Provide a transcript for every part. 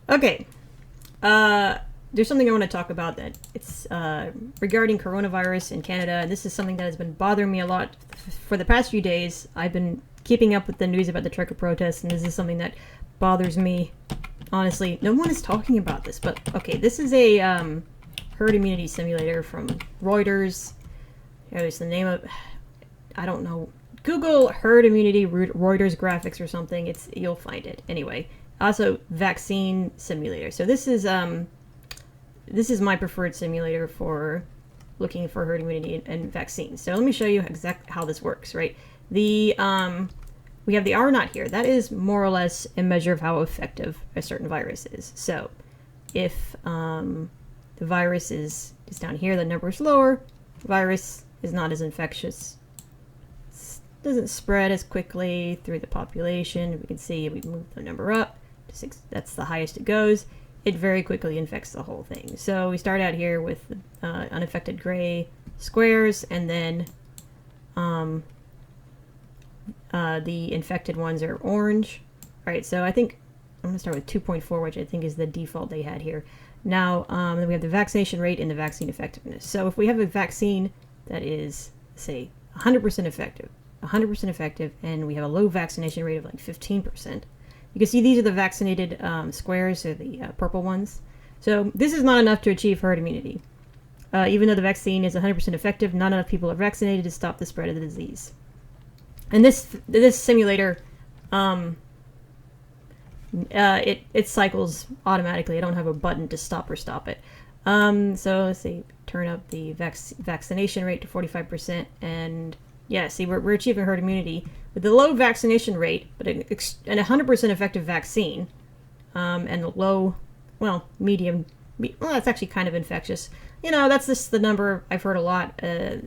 Okay. There's something I want to talk about that it's regarding coronavirus in Canada, and this is something that has been bothering me a lot for the past few days. I've been keeping up with the news about the trucker protests, and this is something that bothers me. Honestly, no one is talking about this, but okay, this is a herd immunity simulator from Reuters. Here's the name of, I don't know. Google herd immunity Reuters graphics or something. You'll find it anyway. Also, vaccine simulator. So this is my preferred simulator for looking for herd immunity and vaccines. So let me show you exactly how this works. Right, we have the R naught here. That is more or less a measure of how effective a certain virus is. So if the virus is down here, the number is lower. The virus is not as infectious. Doesn't spread as quickly through the population. We can see we move the number up to 6. That's the highest it goes. It very quickly infects the whole thing. So we start out here with unaffected gray squares, and then the infected ones are orange. All right, so I think I'm going to start with 2.4, which I think is the default they had here. Now, then we have the vaccination rate and the vaccine effectiveness. So if we have a vaccine that is, say, 100% effective, and we have a low vaccination rate of like 15%, you can see these are the vaccinated squares, or the purple ones. So this is not enough to achieve herd immunity. Even though the vaccine is 100% effective, not enough people are vaccinated to stop the spread of the disease. And this simulator, it cycles automatically. I don't have a button to stop it. So let's see, turn up the vaccination rate to 45%, and yeah, see, we're achieving herd immunity with the low vaccination rate, but an 100% effective vaccine, and the low, medium. Well, that's actually kind of infectious. That's just the number I've heard a lot. A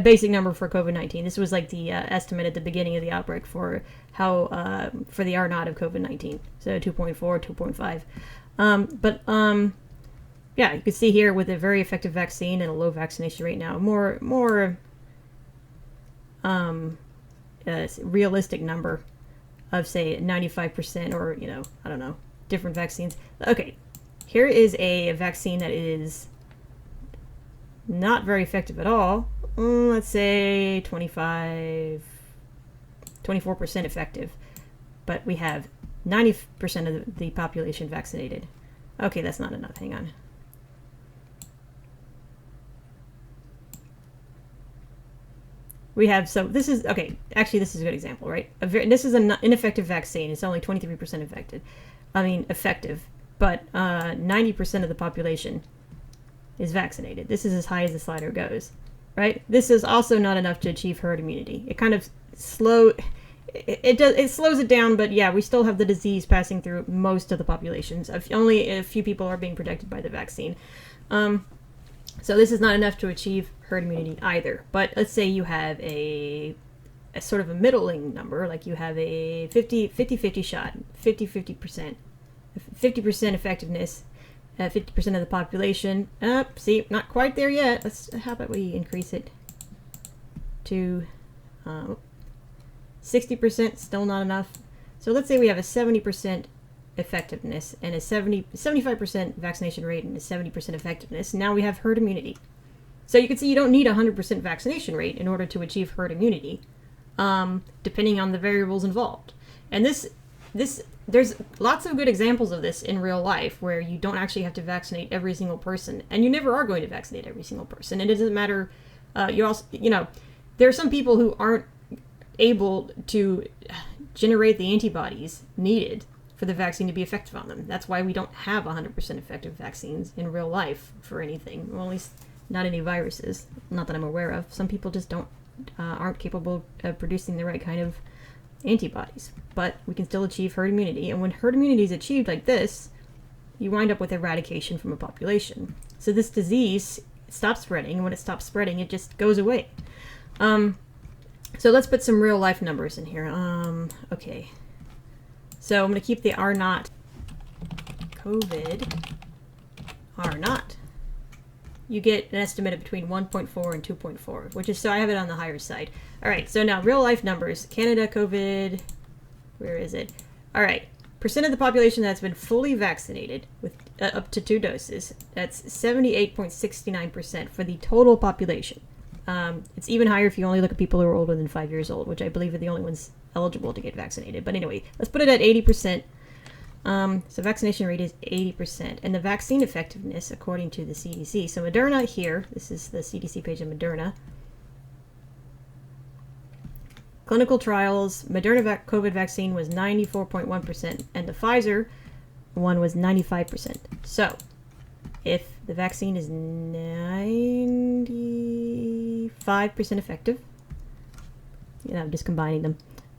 basic number for COVID-19. This was like the estimate at the beginning of the outbreak for how for the R naught of COVID-19. So 2.4, 2.5. Yeah, you can see here with a very effective vaccine and a low vaccination rate now, more realistic number of, say, 95%, or I don't know, different vaccines. Okay, here is a vaccine that is not very effective at all. Let's say 24% effective, but we have 90% of the population vaccinated. Okay, that's not enough. Hang on. We have, so this is, okay, actually this is a good example, right? This is an ineffective vaccine. It's only 23% effective, but 90% of the population is vaccinated. This is as high as the slider goes, right? This is also not enough to achieve herd immunity. It kind of slows it down, but yeah, we still have the disease passing through most of the populations. Only a few people are being protected by the vaccine. So this is not enough to achieve herd immunity either. But let's say you have a sort of a middling number, like you have a 50-50 shot, 50% effectiveness, 50% of the population. See, not quite there yet. How about we increase it to 60%, still not enough. So let's say we have a 70% effectiveness and a 75% vaccination rate and a 70% effectiveness. Now we have herd immunity. So you can see you don't need a 100% vaccination rate in order to achieve herd immunity, depending on the variables involved. And there's lots of good examples of this in real life where you don't actually have to vaccinate every single person, and you never are going to vaccinate every single person. And it doesn't matter. There are some people who aren't able to generate the antibodies needed for the vaccine to be effective on them. That's why we don't have 100% effective vaccines in real life for anything. Well, at least not any viruses. Not that I'm aware of. Some people just aren't capable of producing the right kind of antibodies. But we can still achieve herd immunity. And when herd immunity is achieved like this, you wind up with eradication from a population. So this disease stops spreading. And when it stops spreading, it just goes away. So let's put some real life numbers in here. Okay. So I'm going to keep the R naught, COVID, R naught. You get an estimate of between 1.4 and 2.4, which is, so I have it on the higher side. All right, so now real life numbers. Canada, COVID, where is it? All right, percent of the population that's been fully vaccinated with up to 2 doses, that's 78.69% for the total population. It's even higher if you only look at people who are older than 5 years old, which I believe are the only ones eligible to get vaccinated. But anyway, let's put it at 80%. So vaccination rate is 80%. And the vaccine effectiveness, according to the CDC. So Moderna here, this is the CDC page of Moderna. Clinical trials, Moderna COVID vaccine was 94.1%, and the Pfizer one was 95%. So, if the vaccine is 95% effective, I'm just combining them,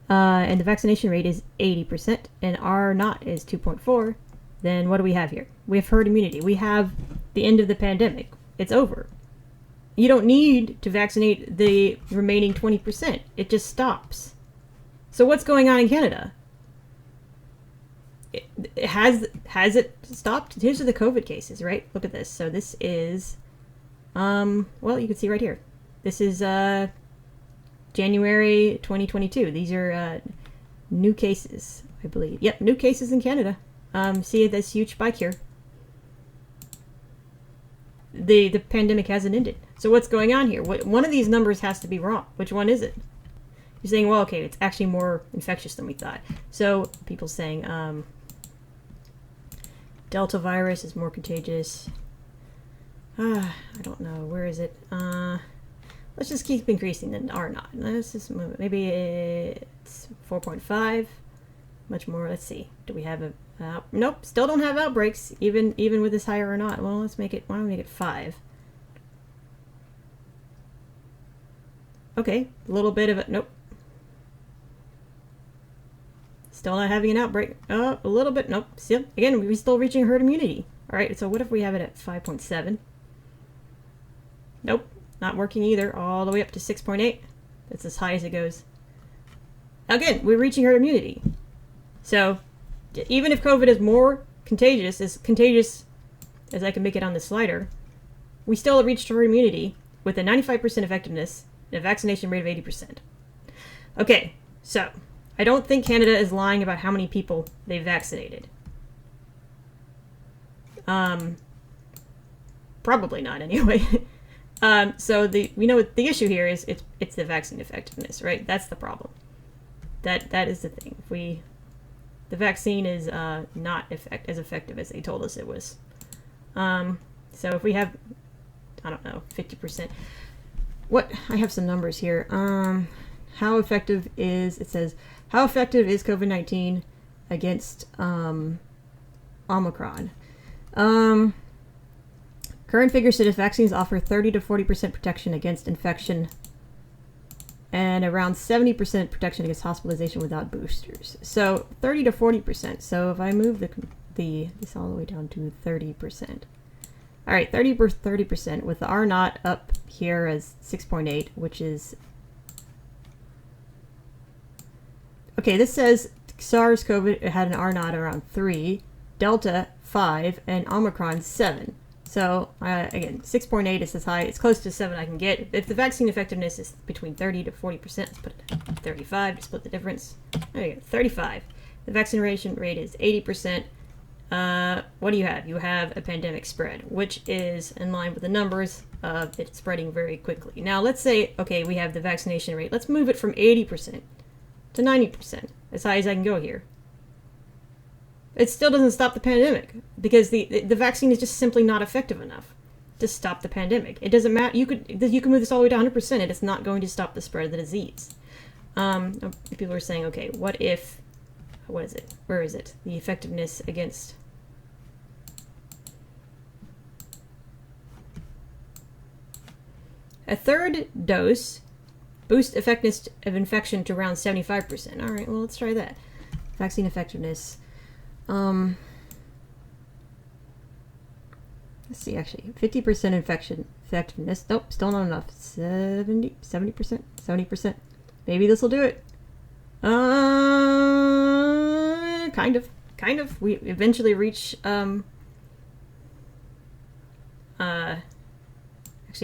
and the vaccination rate is 80%, and R naught is 2.4, then what do we have here? We have herd immunity. We have the end of the pandemic. It's over. You don't need to vaccinate the remaining 20%. It just stops. So what's going on in Canada? Has it stopped? Here's the COVID cases, right? Look at this. So this is, well, you can see right here. This is January 2022. These are new cases, I believe. Yep, new cases in Canada. See this huge spike here. The pandemic hasn't ended. So what's going on here? One of these numbers has to be wrong. Which one is it? You're saying, well, okay, it's actually more infectious than we thought. So people saying Delta virus is more contagious. I don't know. Where is it? Let's just keep increasing the R naught. Let's just move it. Maybe it's 4.5. Much more. Let's see. Do we have a... nope, still don't have outbreaks, even with this higher or not. Well, let's make it, why don't we make it 5? Okay, a little bit of it, nope. Still not having an outbreak. A little bit, nope. Still, again, we're still reaching herd immunity. All right, so what if we have it at 5.7? Nope, not working either, all the way up to 6.8. That's as high as it goes. Again, we're reaching herd immunity. So, even if COVID is more contagious, as I can make it on the slider, we still reached herd immunity with a 95% effectiveness and a vaccination rate of 80%. Okay, so I don't think Canada is lying about how many people they vaccinated. Probably not anyway. So we know what the issue here is. It's the vaccine effectiveness, right? That's the problem. That is the thing. The vaccine is not as effective as they told us it was. So if we have, I don't know, 50%. I have some numbers here. How effective is, it says, how effective is COVID-19 against Omicron? Current figures suggest vaccines offer 30 to 40% protection against infection and around 70% protection against hospitalization without boosters. So 30 to 40%. So if I move this all the way down to 30%. All right, 30% with the R naught up here as 6.8, which is... Okay, this says SARS-CoV had an R naught around 3, Delta 5, and Omicron 7. So, again, 6.8 is as high. It's close to 7 I can get. If the vaccine effectiveness is between 30 to 40%, let's put it at 35 to split the difference. There you go, 35. The vaccination rate is 80%. What do you have? You have a pandemic spread, which is in line with the numbers of it spreading very quickly. Now, let's say, okay, we have the vaccination rate. Let's move it from 80% to 90%, as high as I can go here. It still doesn't stop the pandemic because the vaccine is just simply not effective enough to stop the pandemic. It doesn't matter. You can move this all the way to 100%, and it's not going to stop the spread of the disease. People are saying, okay, what is it? Where is it? The effectiveness against... A third dose boosts effectiveness of infection to around 75%. All right, well, let's try that. Vaccine effectiveness. Let's see, actually, 50% infection effectiveness. Nope, still not enough. 70%. Maybe this will do it. Kind of. We eventually reach, actually,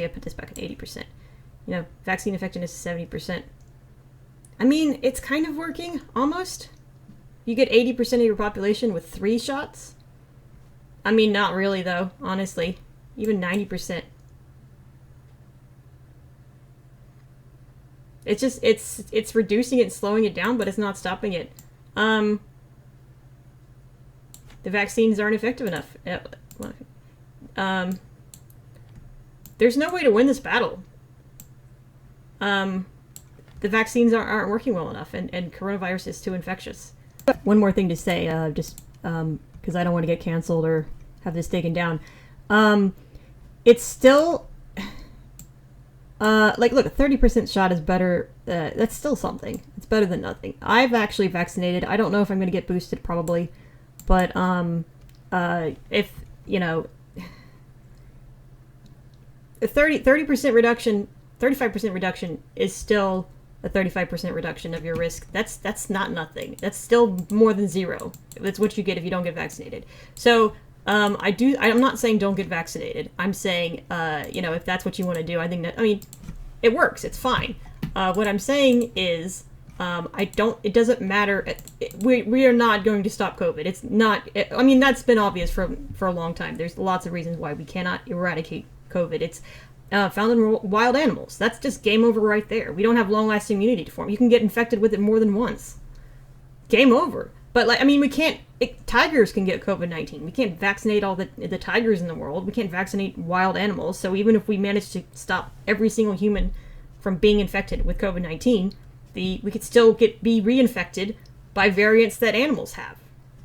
I put this back at 80%. Vaccine effectiveness is 70%. I mean, it's kind of working, almost. You get 80% of your population with 3 shots? I mean, not really, though, honestly. Even 90%. It's just, it's reducing it and slowing it down, but it's not stopping it. The vaccines aren't effective enough. There's no way to win this battle. The vaccines aren't working well enough, and coronavirus is too infectious. One more thing to say, just because I don't want to get canceled or have this taken down. It's still, like, look, a 30% shot is better. That's still something. It's better than nothing. I've actually vaccinated. I don't know if I'm going to get boosted, probably. But, if, you know, a 30% reduction, 35% reduction is still a 35% reduction of your risk. That's not nothing. That's still more than zero. That's what you get if you don't get vaccinated. So, I'm not saying don't get vaccinated. I'm saying, you know, if that's what you want to do, I think that, I mean, it works. It's fine. What I'm saying is, it doesn't matter. We are not going to stop COVID. It's not, I mean, that's been obvious for a long time. There's lots of reasons why we cannot eradicate COVID. It's found in wild animals. That's just game over right there. We don't have long-lasting immunity to form. You can get infected with it more than once. Game over. But, like, I mean, we can't, tigers can get COVID-19. We can't vaccinate all the tigers in the world. We can't vaccinate wild animals. So even if we manage to stop every single human from being infected with COVID-19, we could still be reinfected by variants that animals have.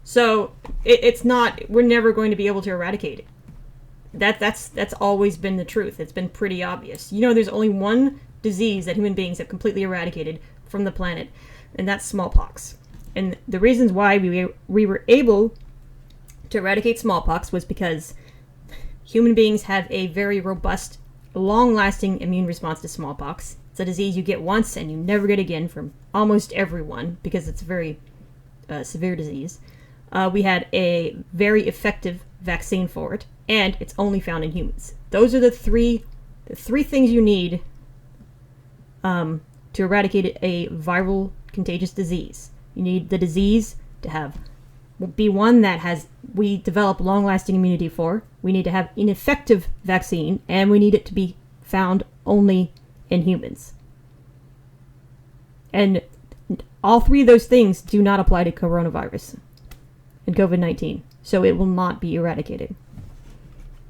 So it's not, we're never going to be able to eradicate it. That's always been the truth. It's been pretty obvious. You know, there's only one disease that human beings have completely eradicated from the planet, and that's smallpox. And the reasons why we were able to eradicate smallpox was because human beings have a very robust, long-lasting immune response to smallpox. It's a disease you get once and you never get again from almost everyone because it's a very severe disease. We had a very effective vaccine for it, and it's only found in humans. Those are the three things you need to eradicate a viral contagious disease. You need the disease to be one that we develop long-lasting immunity for. We need to have an effective vaccine, and we need it to be found only in humans. And all 3 of those things do not apply to coronavirus and COVID-19, so it will not be eradicated.